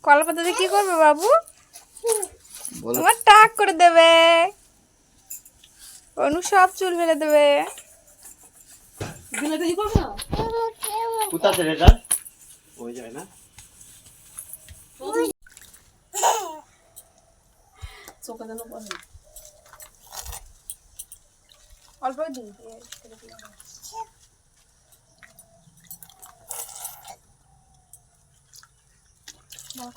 কলা পাতাতে কি করবে বাবু? তোমার টাক করে দেবে, অনু সব চুল ফেলে দেবে। কোথাতে এটা ওই যায় না অল্প দিই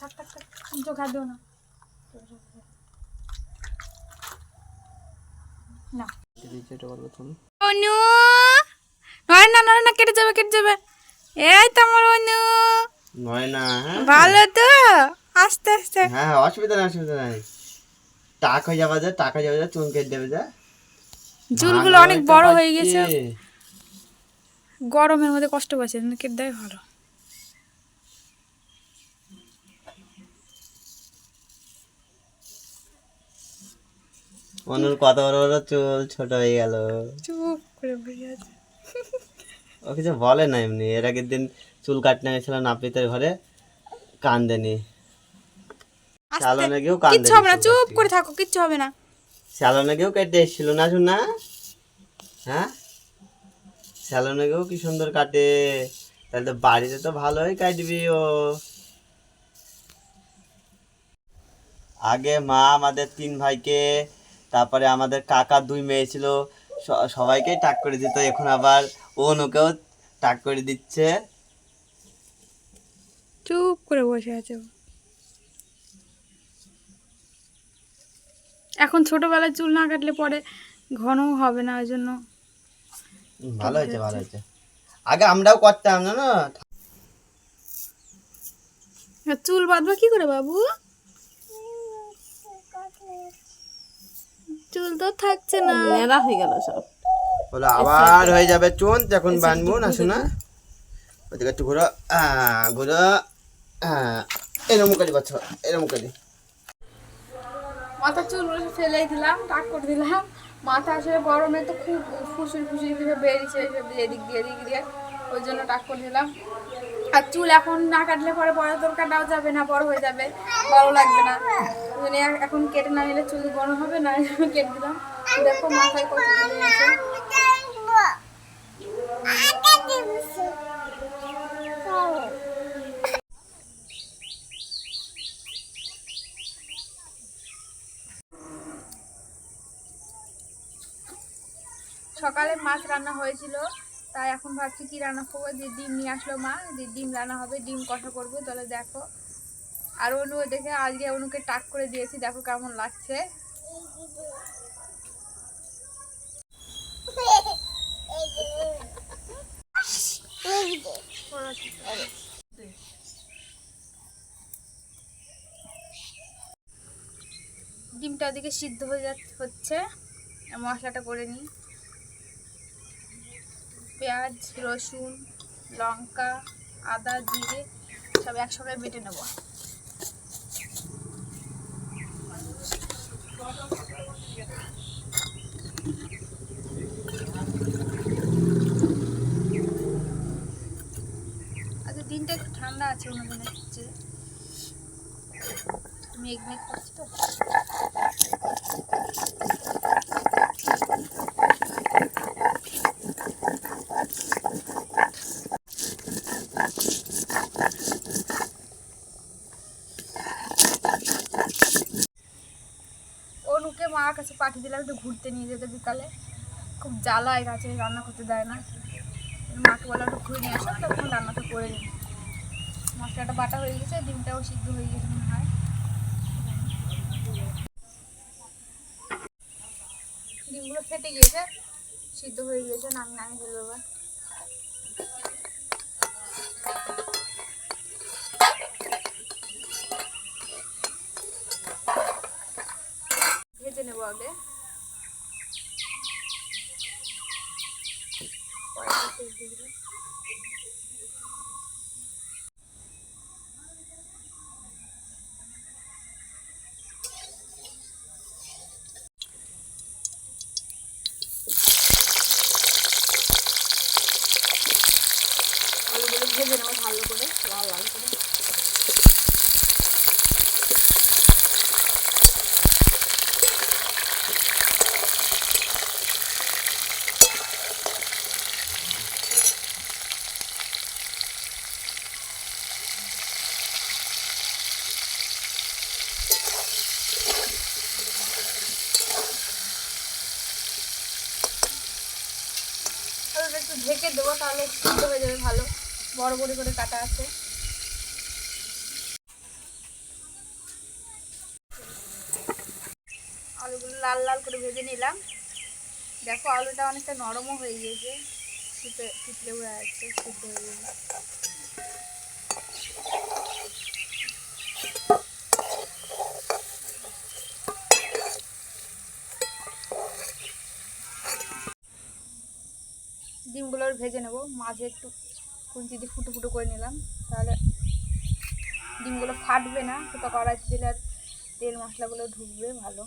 থাক থাক থাক, চোখ হাত দিও না। না অনু নয় না, নয় না, কেটে যাবে কেটে যাবে। এই তো আমার অনু নয় না। ভালো তো, আস্তে আস্তে। হ্যাঁ অসুবিধা নাই, অসুবিধা নাই। টাক হয়ে যাবে, যা টাকা যাবে, যা চুল কেটে দেবে, যা চুলগুলো অনেক বড় হয়ে গেছে, গরমের মধ্যে কষ্ট পাচ্ছে, কেটে দেয় ভালো। অনুর কত বড় বড় চুল ছোট হয়ে গেল। চুপ করে বসে আছে। ও কিছু বলে না এমনি। এর আগের দিন চুল কাটতে গেছিলাম নাপিতের ঘরে, কান্দেনি। চালনে গিয়েও কিচ্ছু হবে না, চুপ করে থাকো, কিচ্ছু হবে না। স্যালনে গিয়েও কেটে এসেছিল না শোনা? হ্যাঁ, স্যালনে গিয়েও কি সুন্দর কাটে। তাহলে তো বাড়িতে তো ভালোই কাটবি ও। আগে মা আমাদের 3 ভাইকে, তারপরে আমাদের কাকার 2 মেয়ে ছিল, সবাইকেই টাক করে দিত। এখন আবার অনুকেও টাক করে দিচ্ছে। চুপ করে বসে আছে। এখন ছোটবেলায় চুল না কাটলে পরে ঘনও হবে না, ওই জন্য। ভালো হয়েছে, ভালো হয়েছে। আগে আমরাও করতাম না না। চুল বাঁধবা কি করে বাবু? চুল তো থাকছে না, মেলা হয়ে গেল সব। বলে আবার হয়ে যাবে চুন, তখন বানবো না শোনা। ওদিকে একটু ঘুরো, ঘুরো, এরম করি বাচ্চা, এরম করি। মাথার চুলগুলো ফেলেই দিলাম, টাক করে দিলাম। মাথা আসলে গরমে তো খুব ফুসুরি ফুসুরি করে বেরিয়েছে এদিক দিয়ে এদিক দিয়ে, ওই জন্য টাক করে দিলাম। আর চুল এখন না কাটলে পরে বড় তোর কাটাও যাবে না, বড় হয়ে যাবে, ভালো লাগবে না। ওই জন্য এখন কেটে না নিলে চুল বড় হবে না, কেটে দিলাম। দেখো মাথায় কত চুল আছে। সকালে মাছ রান্না হয়েছিল, তাই এখন ভাবছি কি রান্না করবো। যে ডিম নিয়ে আসলো মা, যে ডিম রান্না হবে, ডিম কষা করবো। তাহলে দেখো, আর অনু দেখে আজকে অনুকে টাক করে দিয়েছি, দেখো কেমন লাগছে। ডিমটা ওদিকে সিদ্ধ হয়ে হচ্ছে, মশলাটা করে নিই। পেঁয়াজ, রসুন, লঙ্কা, আদা, জিরে সব একসঙ্গে বেটে নেব। আচ্ছা, দিনটা একটু ঠান্ডা আছে অন্যদিনের চেয়ে, মেঘ মেঘ করছে তো। অনুকে মার কাছে পাঠিয়ে দিলাম একটু ঘুরতে নিয়ে যেতে বিকালে, খুব জ্বালায় গাছে, রান্না করতে দেয় না। মাকে বললাম একটু ঘুরে নিয়ে আসো, তখন রান্নাটা করে দিই। মশলাটা বাটা হয়ে গেছে, ডিমটাও সিদ্ধ হয়ে গেছে মনে হয়। ডিমগুলো ফেটে গিয়েছে, সিদ্ধ হয়ে গিয়েছে, নামিয়ে ফেলবো এবার। ভেজে নেবো আগে, আলুগুলো ভেজে নেবো ভালো করে, লাল লাল করে। তাহলে সিদ্ধ হয়ে যাবে ভালো। বড় বড় করে কাটা আছে। আলুগুলো লাল লাল করে ভেজে নিলাম। দেখো আলুটা অনেকটা নরমও হয়ে গিয়েছে, পিছলে উড়ে আছে, সিদ্ধ হয়ে গেছে। ডিমগুলো ভেজে নেব, মাঝে একটু খুন্তি দিয়ে ফুটো ফুটো করে নিলাম, তাহলে ডিমগুলো ফাটবে না, ফুটো কড়াই দিলে আর তেল মশলাগুলো ঢুকবে ভালো।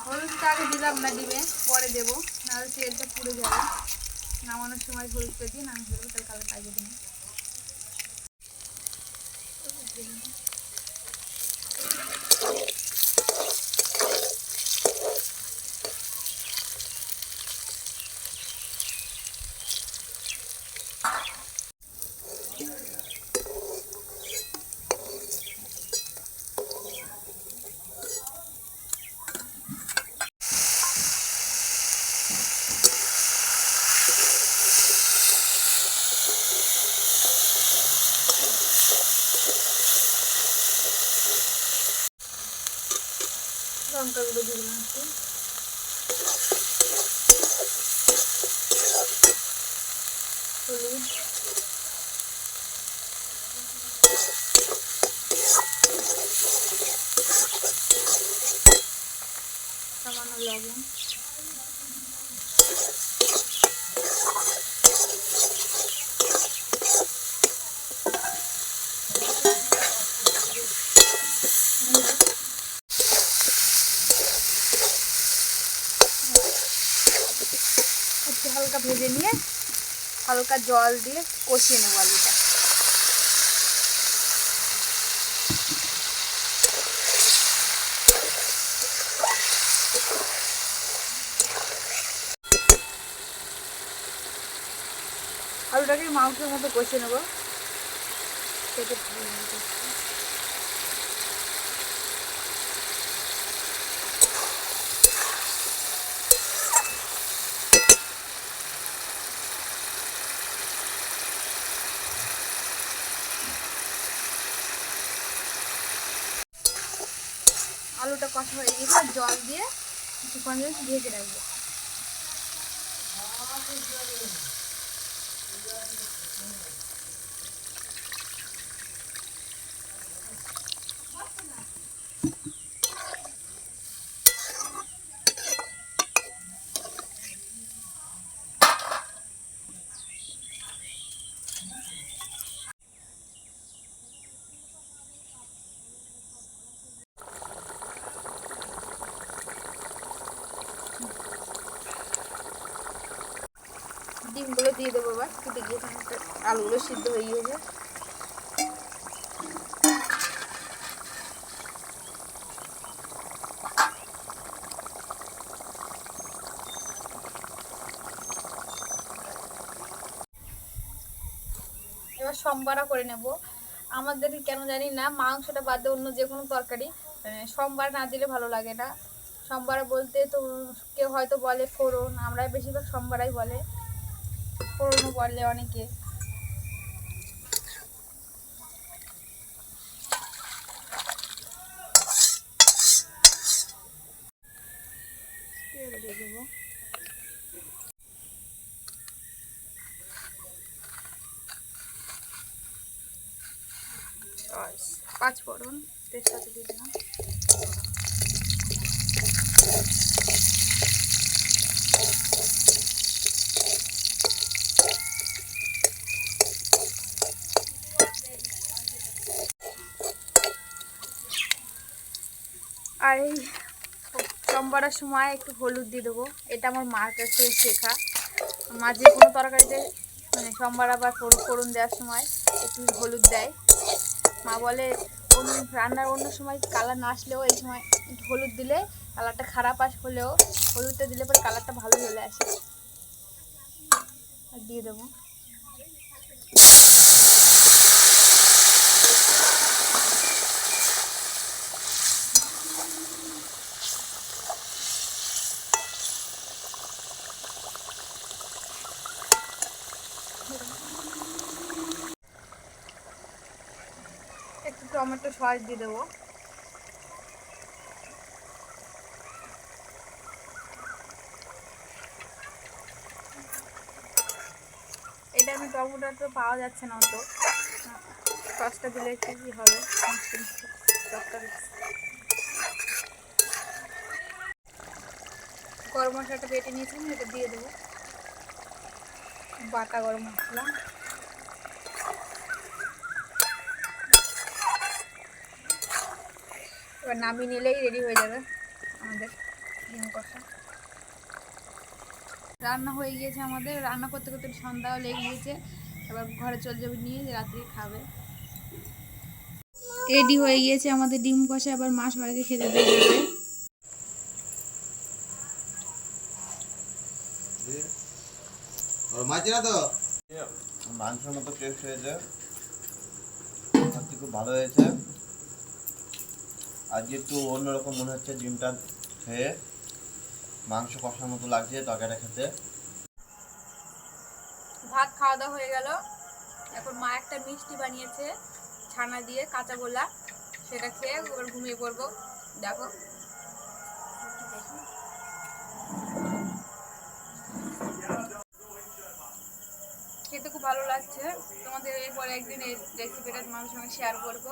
হলুদটা আগে দিলাম না ডিমে, পরে দেবো, নাহলে তেলটা পুড়ে যাবে। নামানোর সময় হলুদটা দিয়ে নামিয়ে দেবো, তাহলে কালারটা আগে দিন। লঙ্কাগুলো দিয়ে দিলাম একটু। হলুদ, সামান্য লবণ, একটু হালকা ভেজে নিয়ে হালকা জল দিয়ে কষিয়ে নেবো আলুটা। আলুটাকে মাংসের মতো কষিয়ে নেবো। আলুটা কষা হয়ে গেছে, জল দিয়ে কিছুক্ষণ ভেজে রাখবো। ডিমগুলো দিয়ে দেবো এবার, ফুটে গিয়ে আলুগুলো সিদ্ধ হয়ে গিয়েছে। এবার সম্বারা করে নেব। আমাদের কেন জানি না মাংসটা বাদ দিয়ে অন্য যে কোনো তরকারি সম্বার না দিলে ভালো লাগে না। সম্বারা বলতে তো কেউ হয়তো বলে ফোড়ন, আমরা বেশিরভাগ সম্বারাই বলে, ফোড়নও বলে অনেকে। তেল দিয়ে দেবো, পাঁচ ফোড়ন তেজপাতা দিয়ে দিলাম। আর এই সম্বারের সময় একটু হলুদ দিয়ে দেবো, এটা আমার মার কাছে শেখা। মা যে কোনো তরকারিতে সম্বার আবার ফোড়ন দেওয়ার সময় একটু হলুদ দেয়। মা বলে রান্নার অন্য সময় কালার না আসলেও এই সময় হলুদ দিলে কালারটা খারাপ হলেও হলুদটা দিলে পরে কালারটা ভালো চলে আসে। আর দিয়ে দেবো একটু টমেটো সস দিয়ে দেবো। এটা আমি টমেটো পাওয়া যাচ্ছে না, অত সসটা দিলে একটু কি হবে, মিষ্টি মিষ্টি টকটা দিচ্ছি। গরম মশলাটা বেটে নিয়েছিলাম, এটা দিয়ে দেবো, বাটা গরম মশলা। এবার নামিয়ে নিলেই রেডি হয়ে যাবে আমাদের ডিম কষা। রান্না হয়ে গিয়েছে আমাদের, রান্না করতে করতে সন্ধ্যাও লেগে গিয়েছে। এবার ঘরে চলে যাবে নিয়ে, রাত্রি খাবে। রেডি হয়ে গিয়েছে আমাদের ডিম কষা, এবার মা সবাইকে খেতে দিয়ে দেবে। মাংসের মতো টেস্ট হয়েছে, খুব ভালো হয়েছে। আজকে একটু অন্যরকম মনে হচ্ছে ডিমটা খেয়ে, মাংস কষার মতো লাগছে তরকারিটা খেতে। ভাত খাওয়া দাওয়া হয়ে গেল, এখন মা একটা মিষ্টি বানিয়েছে ছানা দিয়ে, কাঁচা গোলা, সেটা খেয়ে এবার ঘুমিয়ে পড়বো। দেখো খেতে খুব ভালো লাগছে। তোমাদের এরপরে একদিন এই রেসিপিটা তোমাদের সঙ্গে শেয়ার করবো।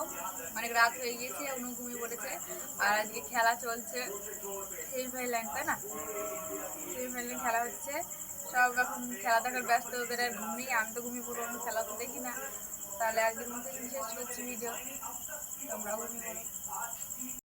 অনেক রাত হয়ে গিয়েছে, অন্য ঘুমিয়ে পড়েছে। আর আজকে খেলা চলছে, সেমিফাইনাল, তাই না? সেমিফাইনাল খেলা হচ্ছে, সব এখন খেলা দেখার ব্যস্ত, ওদের আর ঘুম নেই। আমি তো ঘুমিয়ে পড়বো, আমি খেলা তো দেখি না। তাহলে একদিন মধ্যে শেষ করছি ভিডিও, তোমরাও ঘুমিয়ে পড়ো।